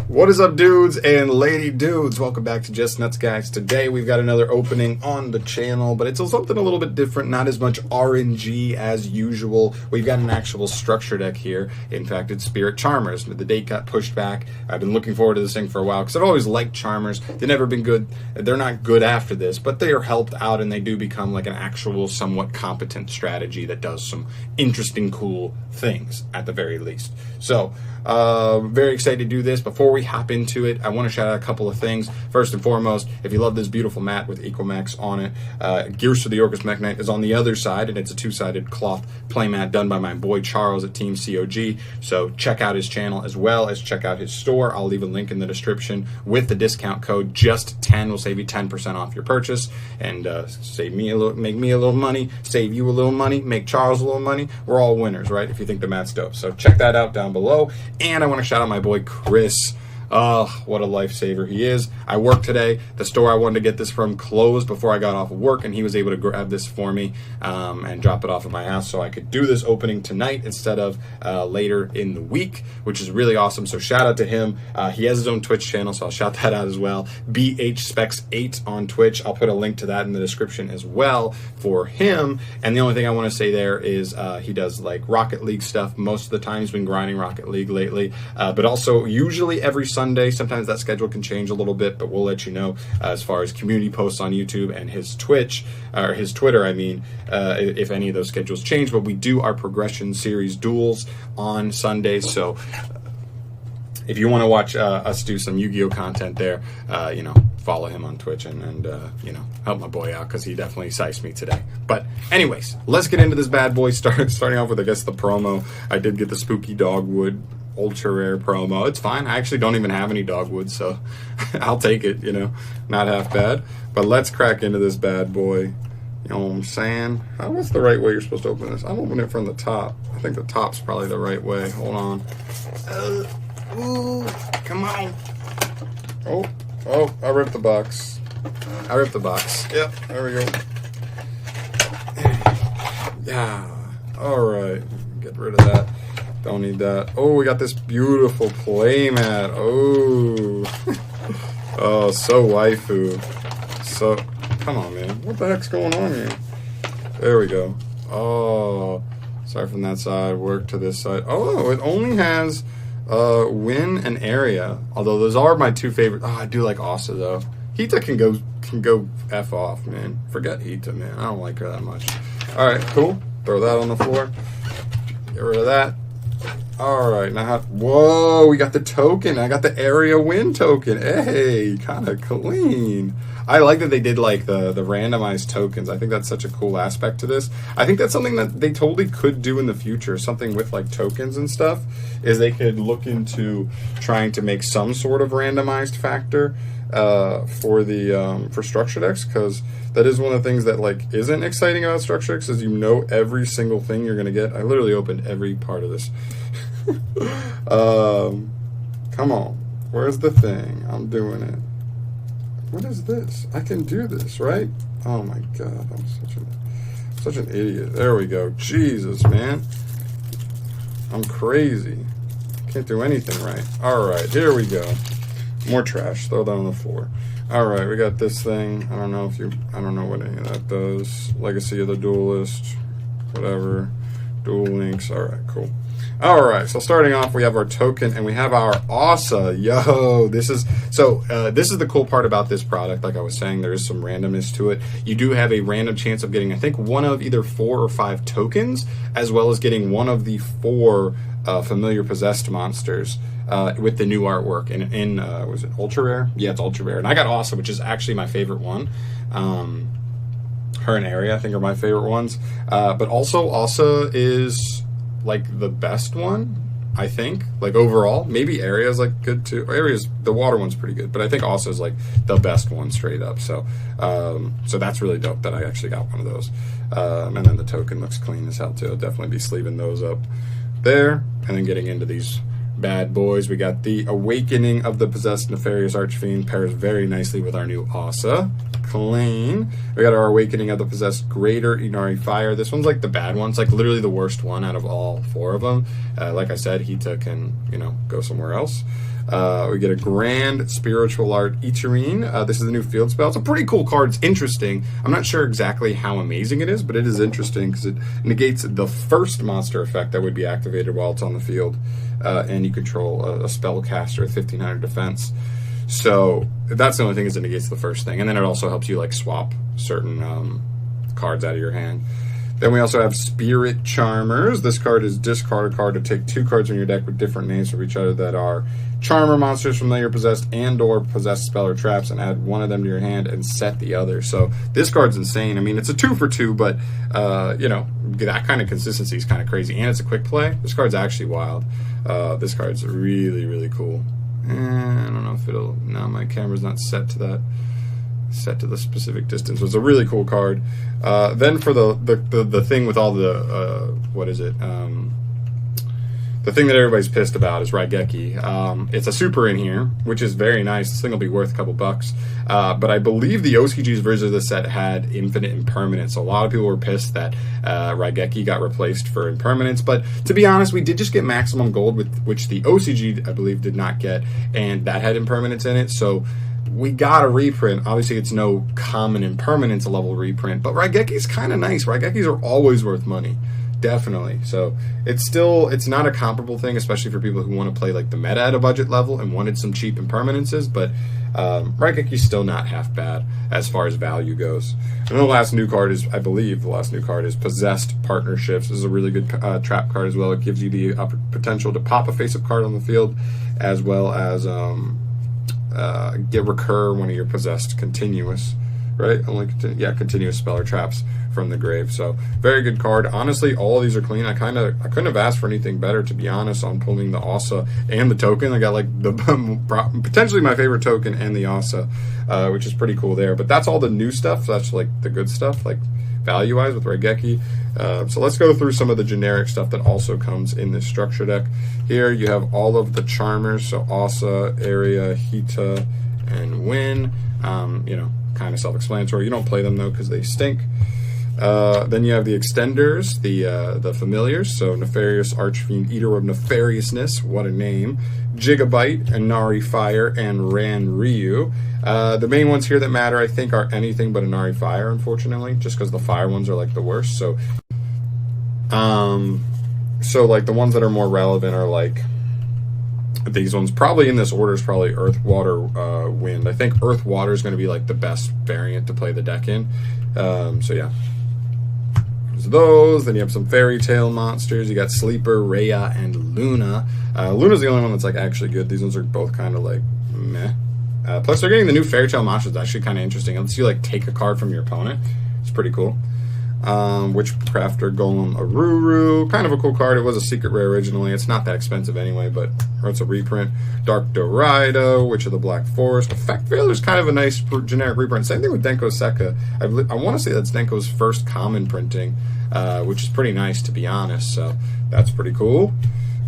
What is up, dudes and lady dudes? Welcome back to Just Nuts, guys. Today we've got another opening on the channel, but it's something a little bit different, not as much RNG as usual. We've got an actual structure deck here. In fact, it's Spirit Charmers. The date got pushed back. I've been looking forward to this thing for a while because I've always liked Charmers. They've never been good. They're not good after this, but they are helped out and they do become like an actual, somewhat competent strategy that does some interesting, cool things at the very least. So, very excited to do this. Before we hop into it, I want to shout out a couple of things. First and foremost, if you love this beautiful mat with Ecomax on it, Gears for the Orcus Mech Knight is on the other side, and it's a two-sided cloth playmat done by my boy Charles at Team COG. So check out his channel as well as check out his store. I'll leave a link in the description with the discount code JUST10 will save you 10% off your purchase and save me a little, make me a little money, save you a little money, make Charles a little money. We're all winners, right? If you think the mat's dope. So check that out down below. And I want to shout out my boy Chris. Oh, what a lifesaver he is. I worked today. The store I wanted to get this from closed before I got off of work, and he was able to grab this for me and drop it off at my house so I could do this opening tonight instead of later in the week, which is really awesome. So shout out to him. He has his own Twitch channel, so I'll shout that out as well. BHSpecs8 on Twitch. I'll put a link to that in the description as well for him. And the only thing I want to say there is he does like Rocket League stuff. Most of the time he's been grinding Rocket League lately, but also usually every Sunday. Sometimes that schedule can change a little bit, but we'll let you know as far as community posts on YouTube and his Twitch, or his Twitter, I mean, if any of those schedules change. But we do our progression series duels on Sundays, so if you want to watch us do some Yu-Gi-Oh content there, you know, follow him on Twitch and you know, help my boy out because he definitely sized me today. But anyways, let's get into this bad boy. Starting off with, I guess, the promo. I did get the Spooky Dogwood ultra rare promo. It's fine. I actually don't even have any dogwood, so I'll take it, you know, not half bad. But let's crack into this bad boy. You know what I'm saying? What's the right way you're supposed to open this? I'm opening it from the top. I think the top's probably the right way. Hold on. Ooh, come on. Oh, I ripped the box. Yep, there we go. Yeah. All right. Get rid of that. Don't need that. Oh, we got this beautiful playmat. Oh. Oh, so waifu. So, come on, man. What the heck's going on here? There we go. Oh. Start from that side, work to this side. Oh, it only has win and area. Although those are my two favorite. Oh, I do like Aussa, though. Hita can go F off, man. Forget Hita, man. I don't like her that much. All right, cool. Throw that on the floor. Get rid of that. All right, now, whoa, we got the token. I got the area win token. Hey, kind of clean. I like that they did like the randomized tokens. I think that's such a cool aspect to this. I think that's something that they totally could do in the future. Something with like tokens and stuff is they could look into trying to make some sort of randomized factor for structure decks, because that is one of the things that like isn't exciting about structure decks is you know every single thing you're gonna get. I literally opened every part of this. Come on, where's the thing? I'm doing it. What is this? I can do this, right? Oh my god, I'm such an idiot. There we go. Jesus, man, I'm crazy. Can't do anything right. All right, here we go. More trash. Throw that on the floor. All right, we got this thing. I don't know what any of that does. Legacy of the Duelist, whatever. Duel Links. All right, cool. All right, so starting off, we have our token and we have our aussa. Yo, this is the cool part about this product. Like I was saying, there is some randomness to it. You do have a random chance of getting, I think, one of either 4 or 5 tokens, as well as getting one of the 4 familiar possessed monsters with the new artwork. And was it ultra rare? Yeah, it's ultra rare. And I got aussa, which is actually my favorite one. Her and Area, I think, are my favorite ones. But also, aussa is like the best one, I think. Like overall, maybe Area's like good too. Area's, the water one's pretty good, but I think aussa is like the best one straight up. So, so that's really dope that I actually got one of those. And then the token looks clean as hell too. I'll definitely be sleeving those up there. And then getting into these bad boys, we got the Awakening of the Possessed Nefarious Archfiend. Pairs very nicely with our new aussa. clean. We got our Awakening of the Possessed Greater Inari Fire. This one's like the bad one. It's like literally the worst one out of all 4 of them. Like I said, Hita can, you know, go somewhere else. We get a Grand Spiritual Art Ichirine. This is the new field spell. It's a pretty cool card. It's interesting. I'm not sure exactly how amazing it is, but it is interesting because it negates the first monster effect that would be activated while it's on the field. And you control a spellcaster with 1500 defense. So that's the only thing, is it negates the first thing. And then it also helps you like swap certain cards out of your hand. Then we also have Spirit Charmers. This card is discard a card to take 2 cards from your deck with different names from each other that are Charmer monsters, familiar, possessed, and or possessed spell or traps, and add one of them to your hand and set the other. So this card's insane. I mean, it's a 2 for 2, but you know, that kind of consistency is kind of crazy. And it's a quick play. This card's actually wild. This card's really, really cool. And I don't know if it'll, no, my camera's not set to that, set to the specific distance. So it's a really cool card. Then for the thing with all the what is it, the thing that everybody's pissed about is Raigeki. It's a super in here, which is very nice. This thing will be worth a couple bucks. But I believe the OCG's version of the set had infinite impermanence. So a lot of people were pissed that Raigeki got replaced for impermanence. But to be honest, we did just get maximum gold, with which the OCG, I believe, did not get. And that had impermanence in it. So we got a reprint. Obviously, it's no common impermanence level reprint. But Raigeki's kind of nice. Raigekis are always worth money. Definitely. So it's not a comparable thing, especially for people who want to play like the meta at a budget level and wanted some cheap impermanences, but Raigeki's still not half bad as far as value goes. And the last new card is, I believe the last new card is Possessed Partnerships. This is a really good trap card as well. It gives you the potential to pop a face-up card on the field, as well as recur one of your possessed continuous, right? Continuous spell or traps from the grave. So very good card. Honestly, all of these are clean. I couldn't have asked for anything better, to be honest, on pulling the aussa and the token. I got like the potentially my favorite token and the aussa, which is pretty cool there. But that's all the new stuff. That's like the good stuff, like value wise with Raigeki. So let's go through some of the generic stuff that also comes in this structure deck. Here you have all of the charmers, so aussa, area, Hita, and Win. You know, kind of self-explanatory. You don't play them though because they stink. Then you have the extenders, the familiars, so Nefarious Archfiend, Eater of Nefariousness, what a name, Gigabyte, Inari Fire, and Ran Ryu. The main ones here that matter, I think, are anything but Inari Fire, unfortunately, just because the fire ones are like the worst. So like the ones that are more relevant are like these ones. Probably in this order is probably Earth, Water, Wind. I think Earth, Water is going to be like the best variant to play the deck in. So yeah. Those, then you have some fairy tale monsters. You got Sleeper, Rhea, and Luna. Luna's the only one that's like actually good. These ones are both kind of like meh. Plus they're getting the new fairy tale monsters. That's actually kind of interesting. It lets you like take a card from your opponent. It's pretty cool. Witchcrafter Golem Aruru, kind of a cool card. It was a secret rare originally. It's not that expensive anyway, but it's a reprint. Dark Dorado, Witch of the Black Forest. Effect Veiler is kind of a nice generic reprint. Same thing with Denko Seka. I want to say that's Denko's first common printing, which is pretty nice, to be honest. So that's pretty cool.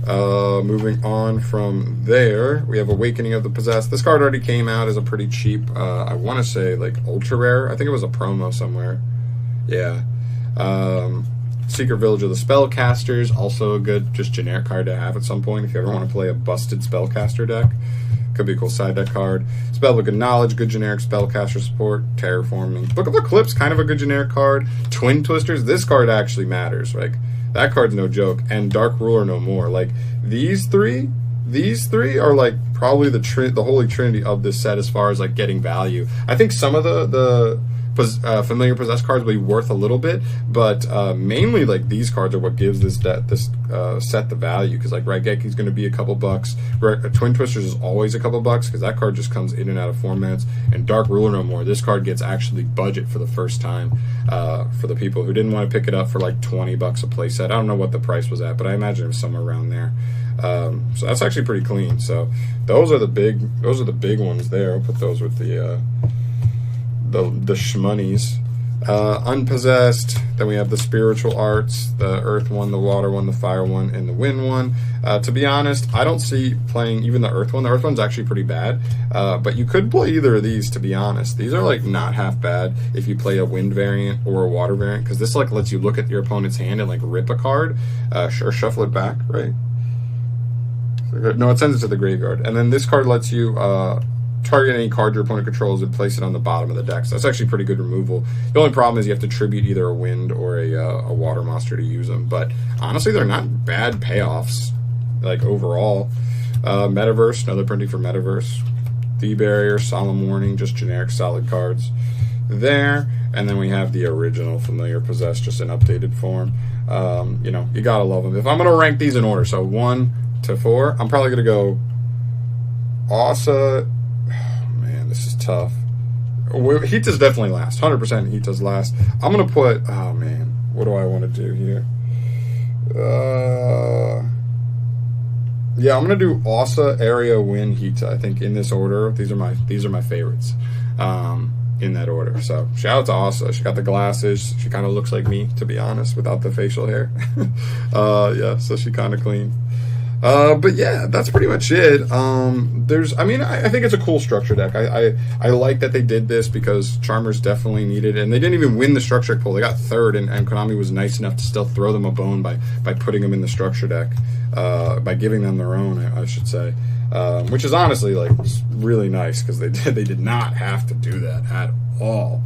Moving on from there, we have Awakening of the Possessed. This card already came out as a pretty cheap, I want to say like ultra rare. I think it was a promo somewhere. Yeah. Secret Village of the Spellcasters, also a good, just generic card to have at some point if you ever want to play a busted spellcaster deck. Could be a cool side deck card. Spellbook of Knowledge, good generic spellcaster support. Terraforming. Book of Eclipse, kind of a good generic card. Twin Twisters, this card actually matters. Like, that card's no joke. And Dark Ruler no more. Like, these three are like probably the holy trinity of this set as far as like getting value. I think some of the familiar possessed cards will be worth a little bit, but mainly like these cards are what gives this set the value, because like Raigeki's going to be a couple bucks. Twin Twisters is always a couple bucks because that card just comes in and out of formats. And Dark Ruler no more, this card gets actually budget for the first time for the people who didn't want to pick it up for like 20 bucks a playset. I don't know what the price was at, but I imagine it was somewhere around there. So that's actually pretty clean. So those are the big ones there. I'll put those with the shmoney's. Unpossessed. Then we have the spiritual arts, the earth one, the water one, the fire one, and the wind one. To be honest, I don't see playing even the earth one. The earth one's actually pretty bad, but you could play either of these, to be honest. These are like not half bad if you play a wind variant or a water variant, because this like lets you look at your opponent's hand and like rip a card, or shuffle it back, right? No, it sends it to the graveyard. And then this card lets you target any card your opponent controls and place it on the bottom of the deck. So that's actually pretty good removal. The only problem is you have to tribute either a wind or a water monster to use them. But honestly, they're not bad payoffs, like overall. Metaverse, another printing for Metaverse. The Barrier, Solemn Warning, just generic solid cards there. And then we have the original Familiar Possessed, just in updated form. You know, you gotta love them. If I'm gonna rank these in order, so 1 to 4, I'm probably gonna go aussa. This is tough. Heat does definitely last. 100% Heat does last. I'm going to put... Oh, man. What do I want to do here? Yeah, I'm going to do aussa, area, wind, Heat. I think in this order. These are my favorites. In that order. So, shout out to aussa. She got the glasses. She kind of looks like me, to be honest, without the facial hair. Yeah, so she kind of clean. But yeah, that's pretty much it. I think it's a cool structure deck. I like that they did this because Charmers definitely needed it, and they didn't even win the structure deck pool. They got third, and Konami was nice enough to still throw them a bone by putting them in the structure deck, by giving them their own, I should say, which is honestly like really nice because they did not have to do that at all.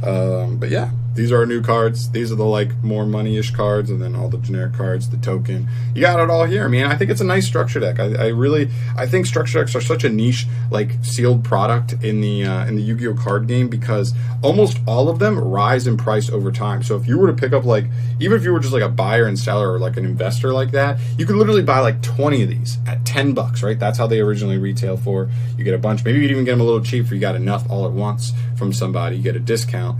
But yeah, these are our new cards. These are the like more money-ish cards, and then all the generic cards, the token. You got it all here. I mean, I think it's a nice structure deck. I think structure decks are such a niche, like sealed product in the Yu-Gi-Oh card game, because almost all of them rise in price over time. So if you were to pick up like, even if you were just like a buyer and seller or like an investor like that, you could literally buy like 20 of these at $10, right? That's how they originally retail for. You get a bunch. Maybe you'd even get them a little cheap if you got enough all at once from somebody. You get a discount.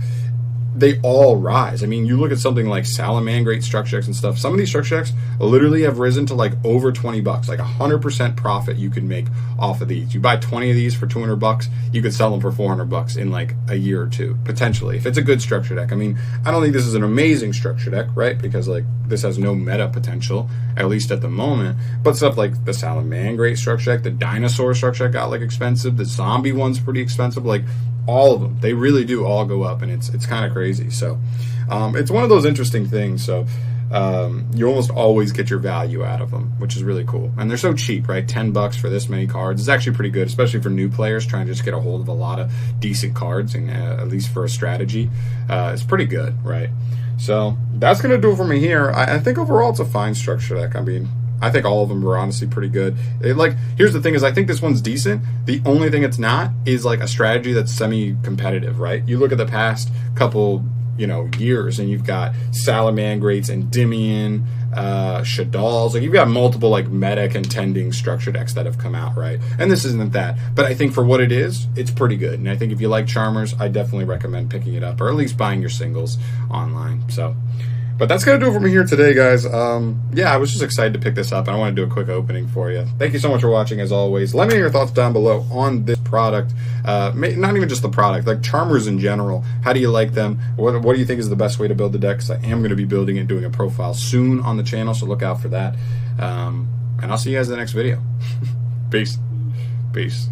They all rise. I mean, you look at something like Salamangreat structure decks and stuff. Some of these structure decks literally have risen to like over $20, like 100% profit you can make off of these. You buy 20 of these for $200, you could sell them for $400 in like a year or two, potentially, if it's a good structure deck. I mean, I don't think this is an amazing structure deck, right? Because like this has no meta potential, at least at the moment. But stuff like the Salamangreat structure deck, the Dinosaur structure deck got like expensive. The Zombie one's pretty expensive. Like all of them, they really do all go up, and it's kind of crazy. So it's one of those interesting things. So you almost always get your value out of them, which is really cool. And they're so cheap, right? $10 for this many cards is actually pretty good, especially for new players trying to just get a hold of a lot of decent cards, and at least for a strategy, it's pretty good, right? So that's gonna do it for me here. I think overall it's a fine structure deck. I mean, I think all of them were honestly pretty good. Here's the thing is, I think this one's decent. The only thing it's not is like a strategy that's semi-competitive, right? You look at the past couple, years, and you've got Salamangreats, Endymion, Shaddols. Like, you've got multiple like meta contending structure decks that have come out, right? And this isn't that. But I think for what it is, it's pretty good. And I think if you like Charmers, I definitely recommend picking it up, or at least buying your singles online. So, but that's going to do it for me here today, guys. Yeah, I was just excited to pick this up, and I want to do a quick opening for you. Thank you so much for watching, as always. Let me know your thoughts down below on this product. Not even just the product, like Charmers in general. How do you like them? What do you think is the best way to build the deck? Because I am going to be building it, doing a profile soon on the channel, so look out for that. And I'll see you guys in the next video. Peace. Peace.